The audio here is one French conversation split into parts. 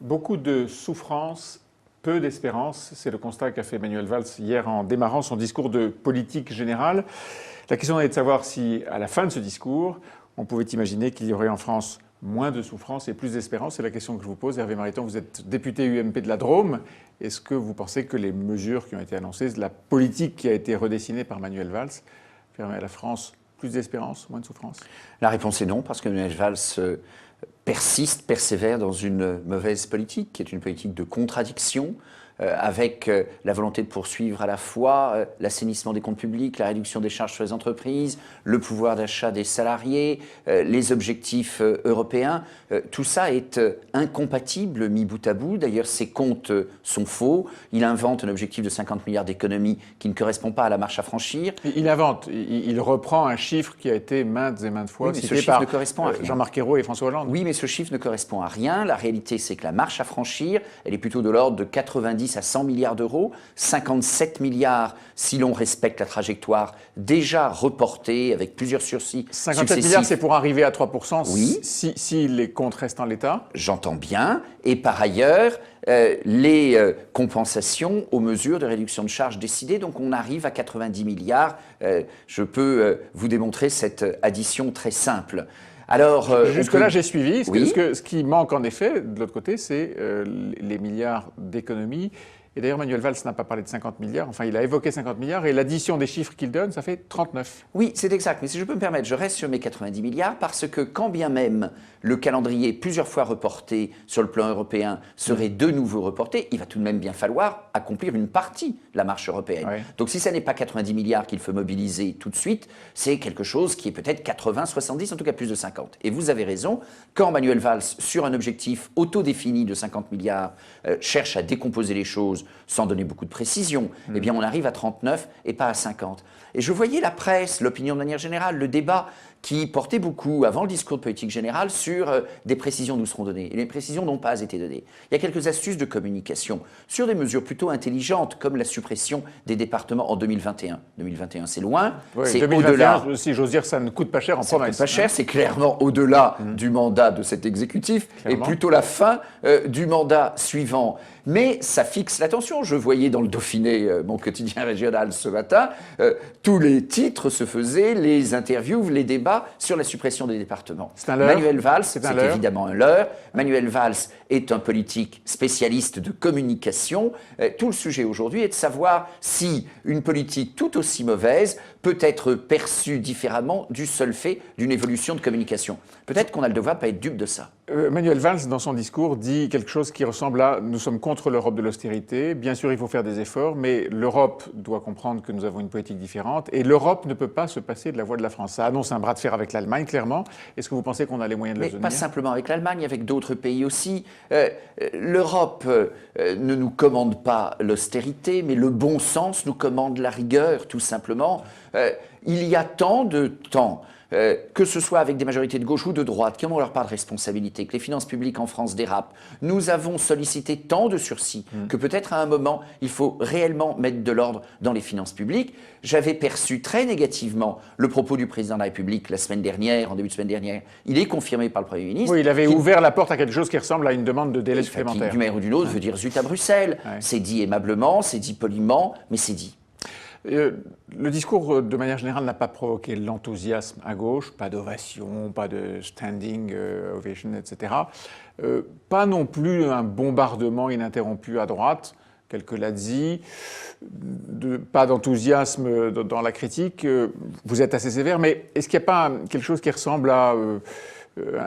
Beaucoup de souffrance, peu d'espérance. C'est le constat qu'a fait Manuel Valls hier en démarrant son discours de politique générale. La question est de savoir si, à la fin de ce discours, on pouvait imaginer qu'il y aurait en France moins de souffrance et plus d'espérance. C'est la question que je vous pose. Hervé Mariton, vous êtes député UMP de la Drôme. Est-ce que vous pensez que les mesures qui ont été annoncées, la politique qui a été redessinée par Manuel Valls, permet à la France plus d'espérance, moins de souffrance? La réponse est non, parce que Manuel Valls persiste, persévère dans une mauvaise politique, qui est une politique de contradiction, avec la volonté de poursuivre à la fois l'assainissement des comptes publics, la réduction des charges sur les entreprises, le pouvoir d'achat des salariés, les objectifs européens. Tout ça est incompatible mis bout à bout. D'ailleurs, ces comptes sont faux. Il invente un objectif de 50 milliards d'économies qui ne correspond pas à la marche à franchir. Il invente, il reprend un chiffre qui a été maintes et maintes fois cité par Jean-Marc Ayrault et François Hollande. Oui, mais ce chiffre ne correspond à rien. La réalité, c'est que la marche à franchir, elle est plutôt de l'ordre de 90 à 100 milliards d'euros, 57 milliards si l'on respecte la trajectoire déjà reportée avec plusieurs sursis 57 milliards, c'est pour arriver à 3%, oui. Si les comptes restent en l'état. J'entends bien. Et par ailleurs, les compensations aux mesures de réduction de charges décidées. Donc on arrive à 90 milliards. Je peux vous démontrer cette addition très simple. Alors, jusque-là, j'ai suivi. Oui. Ce qui manque en effet, de l'autre côté, c'est les milliards d'économies. Et d'ailleurs, Manuel Valls n'a pas parlé de 50 milliards. Enfin, il a évoqué 50 milliards. Et l'addition des chiffres qu'il donne, ça fait 39. Oui, c'est exact. Mais si je peux me permettre, je reste sur mes 90 milliards parce que quand bien même le calendrier plusieurs fois reporté sur le plan européen serait de nouveau reporté, il va tout de même bien falloir accomplir une partie de la marche européenne. Oui. Donc si ça n'est pas 90 milliards qu'il faut mobiliser tout de suite, c'est quelque chose qui est peut-être 80, 70, en tout cas plus de 50. Et vous avez raison, quand Manuel Valls, sur un objectif autodéfini de 50 milliards, cherche à décomposer les choses sans donner beaucoup de précision, eh bien on arrive à 39 et pas à 50. Et je voyais la presse, l'opinion de manière générale, le débat qui portait beaucoup, avant le discours de politique générale, sur des précisions nous seront données. Et les précisions n'ont pas été données. Il y a quelques astuces de communication sur des mesures plutôt intelligentes, comme la suppression des départements en 2021. 2021, c'est loin, oui, c'est 2021, au-delà. Si j'ose dire, ça ne coûte pas cher en Ça province. coûte pas cher, c'est clairement au-delà du mandat de cet exécutif, Clairement. et plutôt la fin du mandat suivant. Mais ça fixe l'attention. Je voyais dans le Dauphiné, mon quotidien régional ce matin, tous les titres se faisaient, les interviews, les débats sur la suppression des départements. C'est un leurre. Manuel Valls, c'est leurre. évidemment un leurre. Manuel Valls est un politique spécialiste de communication. Tout le sujet aujourd'hui est de savoir si une politique tout aussi mauvaise peut être perçue différemment du seul fait d'une évolution de communication. Peut-être qu'on a le devoir de ne pas être dupe de ça. Manuel Valls, dans son discours, dit quelque chose qui ressemble à « nous sommes contre l'Europe de l'austérité, bien sûr il faut faire des efforts, mais l'Europe doit comprendre que nous avons une politique différente et l'Europe ne peut pas se passer de la voie de la France ». Ça annonce un bras de fer avec l'Allemagne, clairement. Est-ce que vous pensez qu'on a les moyens de le Mais tenir? pas simplement avec l'Allemagne, avec d'autres pays aussi. L'Europe ne nous commande pas l'austérité, mais le bon sens nous commande la rigueur, tout simplement. Il y a tant de temps, que ce soit avec des majorités de gauche ou de droite, qui ont leur part de responsabilité, que les finances publiques en France dérapent, nous avons sollicité tant de sursis que peut-être à un moment, il faut réellement mettre de l'ordre dans les finances publiques. J'avais perçu très négativement le propos du président de la République la semaine dernière, en début de semaine dernière. Il est confirmé par le Premier ministre. Oui, il avait ouvert la porte à quelque chose qui ressemble à une demande de délai Qui, supplémentaire. d'une manière ou d'une autre, veut dire zut à Bruxelles. Ouais. C'est dit aimablement, c'est dit poliment, mais c'est dit. Le discours, de manière générale, n'a pas provoqué l'enthousiasme à gauche, pas d'ovation, pas de standing ovation, etc. Pas non plus un bombardement ininterrompu à droite, tel que l'a dit, pas d'enthousiasme dans la critique. Vous êtes assez sévère, mais est-ce qu'il n'y a pas quelque chose qui ressemble à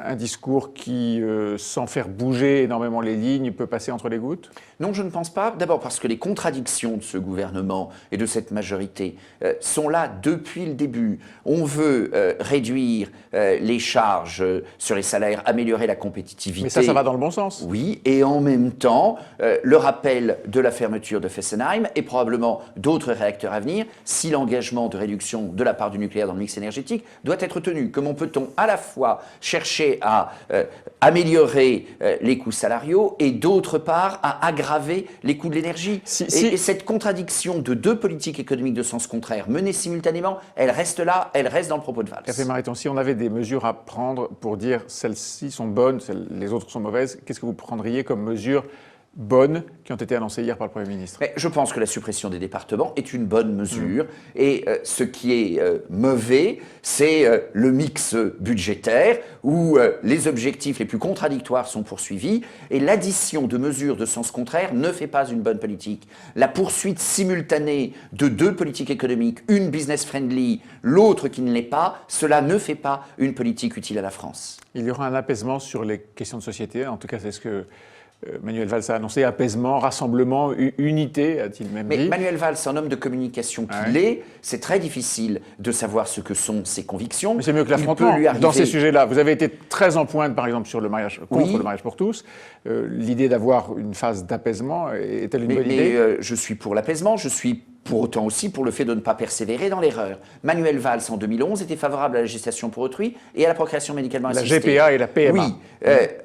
un discours qui, sans faire bouger énormément les lignes, peut passer entre les gouttes? Non, je ne pense pas. D'abord parce que les contradictions de ce gouvernement et de cette majorité sont là depuis le début. On veut réduire les charges sur les salaires, améliorer la compétitivité. Mais ça va dans le bon sens. Oui, et en même temps, le rappel de la fermeture de Fessenheim et probablement d'autres réacteurs à venir, si l'engagement de réduction de la part du nucléaire dans le mix énergétique doit être tenu. Comment peut-on à la fois chercher chercher à améliorer les coûts salariaux et d'autre part à aggraver les coûts de l'énergie. Et cette contradiction de deux politiques économiques de sens contraire menées simultanément, elle reste là, elle reste dans le propos de Valls. Hervé Mariton, si on avait des mesures à prendre pour dire celles-ci sont bonnes, les autres sont mauvaises, qu'est-ce que vous prendriez comme mesures bonnes qui ont été annoncées hier par le Premier ministre? Mais je pense que la suppression des départements est une bonne mesure. Et ce qui est mauvais, c'est le mix budgétaire où les objectifs les plus contradictoires sont poursuivis et l'addition de mesures de sens contraire ne fait pas une bonne politique. La poursuite simultanée de deux politiques économiques, une business friendly, l'autre qui ne l'est pas, cela ne fait pas une politique utile à la France. Il y aura un apaisement sur les questions de société, en tout cas c'est ce que Manuel Valls a annoncé, apaisement, rassemblement, unité, a-t-il même dit. Mais Manuel Valls, un homme de communication qu'il est, c'est très difficile de savoir ce que sont ses convictions. Mais c'est mieux que l'affrontement dans ces sujets-là. Vous avez été très en pointe, par exemple, sur le mariage, contre le mariage pour tous. L'idée d'avoir une phase d'apaisement est-elle une bonne idée? Je suis pour l'apaisement, je suis pour autant aussi pour le fait de ne pas persévérer dans l'erreur. Manuel Valls, en 2011, était favorable à la gestation pour autrui et à la procréation médicalement assistée. La GPA et la PMA. Oui.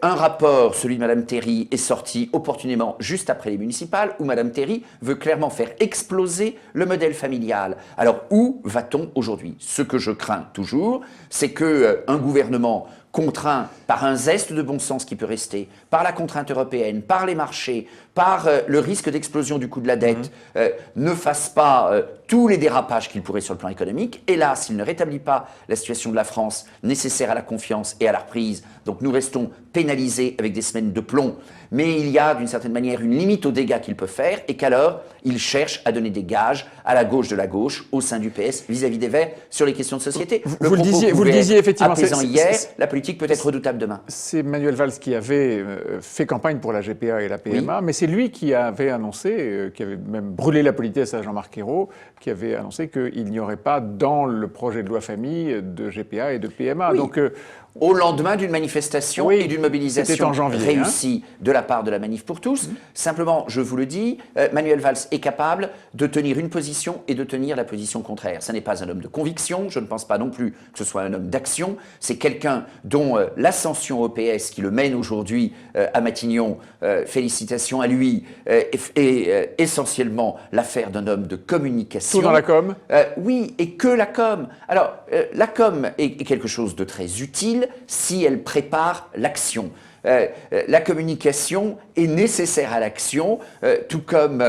Un rapport, celui de Mme Terry, est sorti opportunément juste après les municipales, où Mme Terry veut clairement faire exploser le modèle familial. Alors, où va-t-on aujourd'hui? Ce que je crains toujours, c'est qu'un gouvernement contraint par un zeste de bon sens qui peut rester, par la contrainte européenne, par les marchés, par le risque d'explosion du coût de la dette, ne fasse pas tous les dérapages qu'il pourrait sur le plan économique. Et là, s'il ne rétablit pas la situation de la France nécessaire à la confiance et à la reprise, donc nous restons pénalisés avec des semaines de plomb. Mais il y a d'une certaine manière une limite aux dégâts qu'il peut faire et qu'alors il cherche à donner des gages à la gauche de la gauche, au sein du PS, vis-à-vis des Verts, sur les questions de société. Vous le disiez effectivement. Apaisant hier, la politique peut être redoutable demain. C'est Manuel Valls qui avait fait campagne pour la GPA et la PMA, mais c'est lui qui avait annoncé, qui avait même brûlé la politesse à Jean-Marc Ayrault, qui avait annoncé qu'il n'y aurait pas dans le projet de loi famille de GPA et de PMA. Oui. Donc, au lendemain d'une manifestation et d'une mobilisation réussie de la part de la Manif pour tous. Simplement, je vous le dis, Manuel Valls est capable de tenir une position et de tenir la position contraire. Ce n'est pas un homme de conviction, je ne pense pas non plus que ce soit un homme d'action. C'est quelqu'un dont l'ascension au PS qui le mène aujourd'hui à Matignon, félicitations à lui, est essentiellement l'affaire d'un homme de communication. Tout dans la com? Oui, et que la com. Alors, la com est quelque chose de très utile si elle prépare l'action. La communication est nécessaire à l'action, tout comme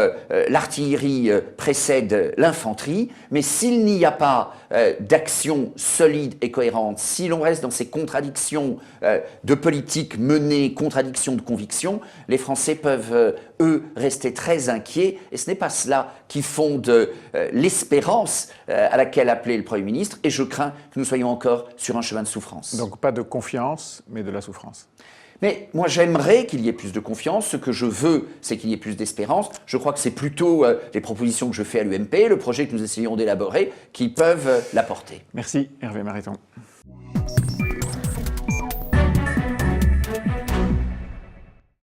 l'artillerie précède l'infanterie, mais s'il n'y a pas d'action solide et cohérente, si l'on reste dans ces contradictions de politique menée, contradictions de conviction, les Français peuvent, eux, rester très inquiets, et ce n'est pas cela qui fonde l'espérance à laquelle appelait le Premier ministre, et je crains que nous soyons encore sur un chemin de souffrance. Donc pas de confiance, mais de la souffrance. Mais moi, j'aimerais qu'il y ait plus de confiance. Ce que je veux, c'est qu'il y ait plus d'espérance. Je crois que c'est plutôt les propositions que je fais à l'UMP, le projet que nous essayons d'élaborer, qui peuvent l'apporter. Merci, Hervé Mariton.